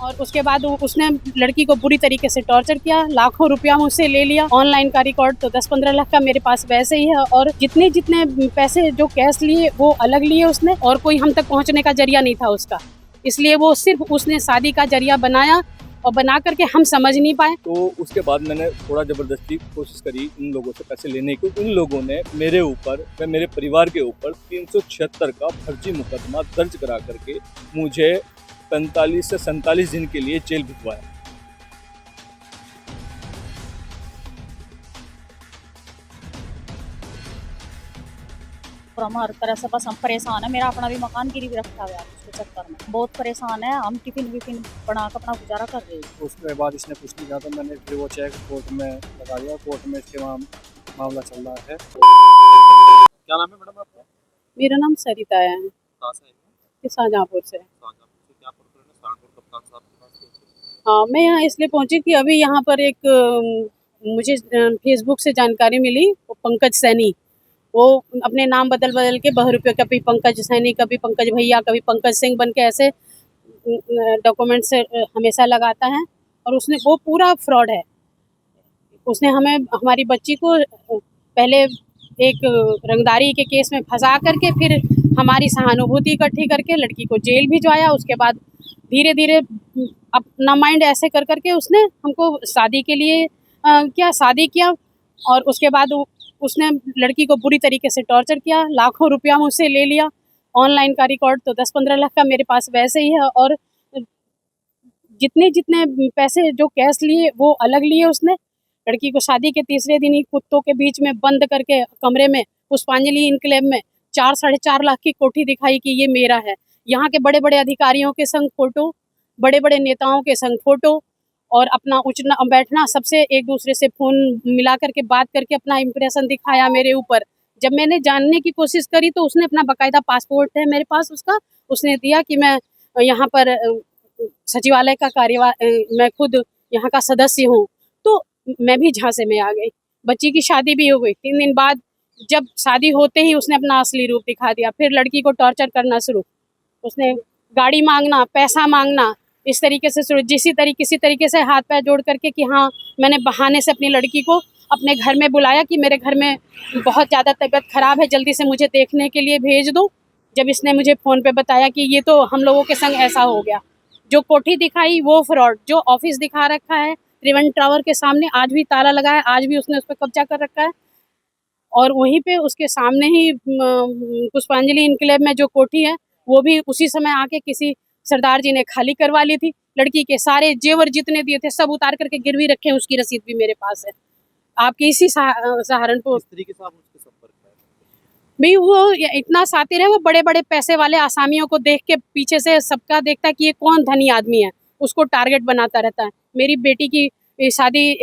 और उसके बाद उसने लड़की को बुरी तरीके से टॉर्चर किया, लाखों रुपया मुझसे ले लिया। ऑनलाइन का रिकॉर्ड तो 10-15 लाख का मेरे पास वैसे ही है, और जितने जितने पैसे जो कैश लिए वो अलग लिए उसने, और कोई हम तक पहुंचने का जरिया नहीं था उसका। इसलिए वो सिर्फ उसने शादी का जरिया बनाया, और बना करके हम समझ नहीं पाए। तो उसके बाद मैंने थोड़ा ज़बरदस्ती कोशिश करी इन लोगों से पैसे लेने की। इन लोगों ने मेरे ऊपर व मेरे परिवार के ऊपर 376 का फर्जी मुकदमा दर्ज करा करके मुझे 45 से 47 दिन के लिए जेल भिजवाया। और हम हर तरह से बस हम परेशान है। मेरा अपना भी मकान गिरी भी रखा हुआ है उसके चक्कर में, बहुत परेशान है। हम टिफिन विफिन बना कर अपना गुजारा कर रहे हैं। उसके बाद इसने कुछ नहीं कहा तो मैंने फिर वो चेक कोर्ट में लगा दिया। कोर्ट में इसके मामला चल रहा है। क्या नाम है मैडम आपका? मेरा नाम सरिता है, कहाँ से है? ये शाहजहाँपुर से। शाहजहाँपुर से। क्या प्रकरण है सहारनपुर कप्तान साहब के पास पहुंचे? हाँ, मैं यहाँ इसलिए पहुंची कि अभी यहाँ पर एक मुझे फेसबुक से जानकारी मिली। वो पंकज सैनी, वो अपने नाम बदल बदल के बहरूपे, कभी पंकज सैनी, कभी पंकज भैया, कभी पंकज सिंह बन के ऐसे डॉक्यूमेंट से हमेशा लगाता है। और उसने वो पूरा फ्रॉड है। उसने हमें, हमारी बच्ची को पहले एक रंगदारी के केस में फंसा करके, फिर हमारी सहानुभूति इकट्ठी करके लड़की को जेल भिजवाया। उसके बाद धीरे धीरे अपना माइंड ऐसे कर करके उसने हमको शादी के लिए शादी किया। और उसके बाद उसने लड़की को बुरी तरीके से टॉर्चर किया, लाखों रुपया मुझसे ले लिया। ऑनलाइन का रिकॉर्ड तो 10-15 लाख का मेरे पास वैसे ही है, और जितने जितने पैसे जो कैश लिए वो अलग लिए उसने। लड़की को शादी के तीसरे दिन ही कुत्तों के बीच में बंद करके कमरे में, पुष्पांजलि इनक्लेव में 4-4.5 लाख की कोठी दिखाई कि ये मेरा है। यहाँ के बड़े बड़े अधिकारियों के संग फोटो, बड़े बड़े नेताओं के संग फोटो, और अपना उठना बैठना, सबसे एक दूसरे से फ़ोन मिला करके बात करके अपना इम्प्रेशन दिखाया मेरे ऊपर। जब मैंने जानने की कोशिश करी तो उसने अपना बाकायदा पासपोर्ट है मेरे पास उसका, उसने दिया कि मैं यहाँ पर सचिवालय का मैं खुद यहाँ का सदस्य हूँ। तो मैं भी झांसे में आ गई। बच्ची की शादी भी हो गई। 3 दिन बाद जब शादी होते ही उसने अपना असली रूप दिखा दिया। फिर लड़की को टॉर्चर करना शुरू। उसने गाड़ी मांगना, पैसा मांगना, इस तरीके से शुरू, किसी तरीके से हाथ पैर जोड़ करके कि हाँ, मैंने बहाने से अपनी लड़की को अपने घर में बुलाया कि मेरे घर में बहुत ज़्यादा तबीयत ख़राब है, जल्दी से मुझे देखने के लिए भेज दो। जब इसने मुझे फ़ोन पे बताया कि ये तो हम लोगों के संग ऐसा हो गया। जो कोठी दिखाई वो फ्रॉड, जो ऑफिस दिखा रखा है त्रिवेणी टावर के सामने, आज भी ताला लगा है, आज भी उसने उस पर कब्जा कर रखा है। और वहीं पे उसके सामने ही पुष्पांजलि इनक्लेव में जो कोठी है, वो भी उसी समय आके किसी सरदार जी ने खाली करवा ली थी। लड़की के सारे जेवर जितने दिए थे सब उतार करके गिरवी रखे हैं, उसकी रसीद भी मेरे पास है। आपकी इसी सहारनपुर। किस तरीके से आप उसके संपर्क में आए? भाई वो इतना शातिर है, वो बड़े बड़े पैसे वाले आसामियों को देख के पीछे से सबका देखता है कि ये कौन धनी आदमी है, उसको टारगेट बनाता रहता है। मेरी बेटी की शादी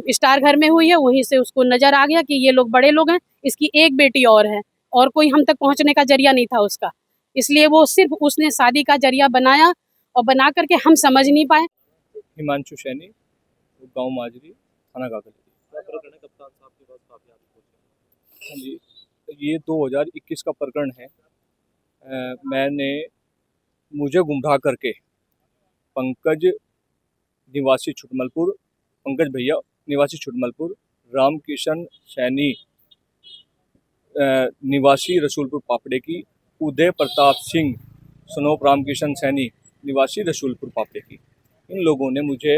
स्टार घर में हुई है, वहीं से उसको नजर आ गया कि ये लोग बड़े लोग हैं, इसकी एक बेटी और है, और कोई हम तक पहुंचने का जरिया नहीं था उसका। इसलिए वो सिर्फ उसने शादी का जरिया बनाया, और बना करके हम समझ नहीं पाए। हिमांशु सैनी, गाँव माजरी, थाना गागल। क्या प्रकरण है कप्तान साहब के पास काफी आगे पहुंचे? हाँ जी, ये 2021 का प्रकरण है। मुझे गुमराह करके पंकज निवासी छुटमलपुर, पंकज भैया निवासी छुटमलपुर, रामकिशन सैनी निवासी रसूलपुर पापड़े की, उदय प्रताप सिंह सनोप रामकिशन सैनी निवासी रसूलपुर पापड़े की, इन लोगों ने मुझे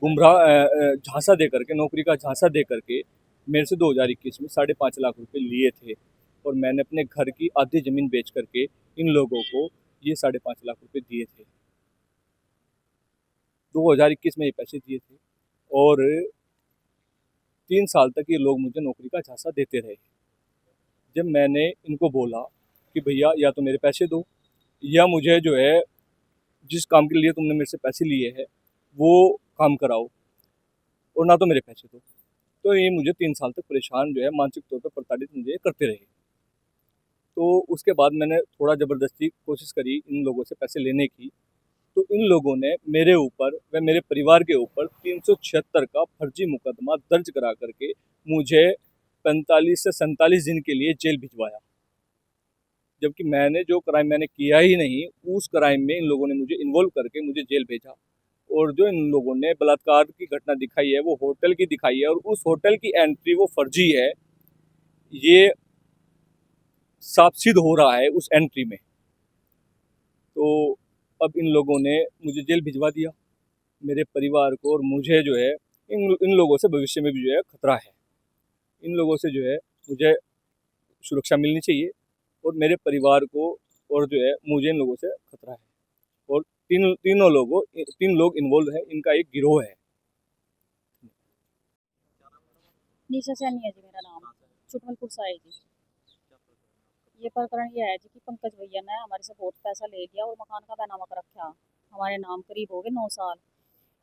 गुमराह झांसा दे करके, नौकरी का झांसा दे करके मेरे से 2021 में 5.5 लाख रुपए लिए थे। और मैंने अपने घर की आधी ज़मीन बेच करके इन लोगों को ये 5.5 लाख रुपए दिए थे। 2021 में ये पैसे दिए थे, और 3 साल तक ये लोग मुझे नौकरी का झांसा देते रहे। जब मैंने इनको बोला कि भैया या तो मेरे पैसे दो, या मुझे जो है जिस काम के लिए तुमने मेरे से पैसे लिए हैं वो काम कराओ, और ना तो मेरे पैसे दो, तो ये मुझे 3 साल तक परेशान जो है, मानसिक तौर पर प्रताड़ित मुझे करते रहे। तो उसके बाद मैंने थोड़ा ज़बरदस्ती कोशिश करी इन लोगों से पैसे लेने की। तो इन लोगों ने मेरे ऊपर व मेरे परिवार के ऊपर 376 का फर्जी मुकदमा दर्ज करा करके मुझे 45 से 47 दिन के लिए जेल भिजवाया। जबकि मैंने जो क्राइम मैंने किया ही नहीं, उस क्राइम में इन लोगों ने मुझे इन्वॉल्व करके मुझे जेल भेजा। और जो इन लोगों ने बलात्कार की घटना दिखाई है वो होटल की दिखाई है, और उस होटल की एंट्री वो फर्जी है, ये साफ सिद्ध हो रहा है उस एंट्री में। तो अब इन लोगों ने मुझे जेल भिजवा दिया, मेरे परिवार को, और मुझे जो है इन लोगों से भविष्य में भी जो है खतरा है। इन लोगों से जो है मुझे सुरक्षा मिलनी चाहिए, और मेरे परिवार को, और जो है मुझे इन लोगों से खतरा है। और तीन लोग इन्वॉल्व है, इनका एक गिरोह है। निशा सैनी है जी मेरा नाम, चुटमलपुर से आई जी। ये प्रकरण ये है जी कि पंकज भैया ने हमारे से बहुत पैसा ले लिया और मकान का बैनामा कर रखा हमारे नाम, करीब हो गए 9 साल,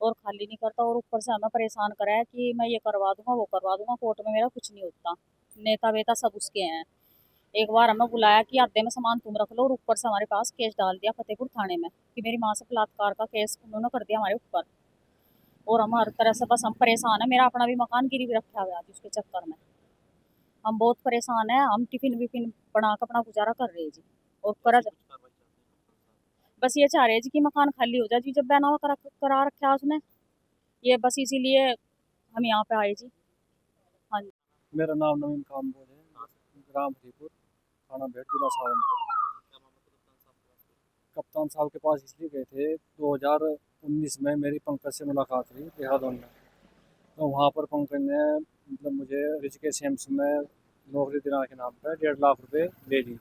और खाली नहीं करता, और ऊपर से हमें परेशान करा है कि मैं ये करवा दूंगा वो करवा दूंगा। कोर्ट में मेरा कुछ नहीं होता, नेता वेता सब उसके हैं। एक बार हमें बुलाया कि आधे में सामान तुम रख लो, और ऊपर से हमारे पास केस डाल दिया फतेहपुर थाने में कि मेरी माँ से बलात्कार का केस उन्होंने कर दिया हमारे ऊपर, और हम हर तरह से बस हम परेशान है। मेरा अपना भी मकान गिरवी रखा हुआ है उसके चक्कर में, हम बहुत परेशान है। हम टिफिन विफिन बना के अपना गुजारा कर रहे हैं जी, और करा बस ये चाह रहे हैं जी कि मकान खाली हो जाए जी, जब बैनामा करा रखा है उसने, ये बस इसीलिए हम यहाँ पे आए जी। हाँ जी। मेरा नाम नवीन काम्बोज है, ग्राम हरीपुर, थाना भेड़, जिला सावनपुर। कप्तान साहब के पास इसलिए गए थे, 2019 में मेरी पंकज से मुलाकात हुई देहरादून में। तो वहाँ पर पंकज ने मतलब मुझे ऋषिकेश एम्स में नौकरी दिलाने के नाम पर 1.5 लाख रुपए ले लिए।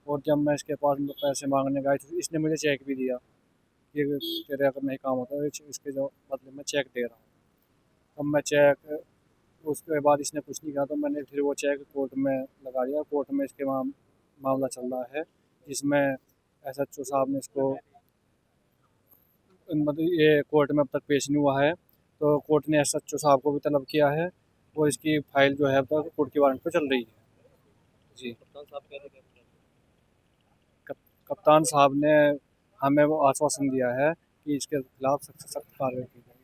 और जब मैं इसके पास मतलब पैसे मांगने गया तो इसने मुझे चेक भी दिया कि तेरे अगर नहीं काम होता तो इसके जो बदले में चेक दे रहा हूँ। अब मैं चेक, उसके बाद इसने कुछ नहीं कहा, तो मैंने फिर वो चेक कोर्ट में लगा दिया। कोर्ट में इसके मामला चल रहा है, जिसमें SHO साहब ने इसको मतलब ये कोर्ट में अब तक पेश नहीं हुआ है। तो कोर्ट ने SHO साहब को भी तलब किया है, और इसकी फाइल जो है अब तक कोर्ट की वारंट पर चल रही है जी। कप्तान साहब कह रहे हैं कप्तान साहब ने हमें वो आश्वासन दिया है कि इसके खिलाफ सख्त से सख्त कार्रवाई की जाए।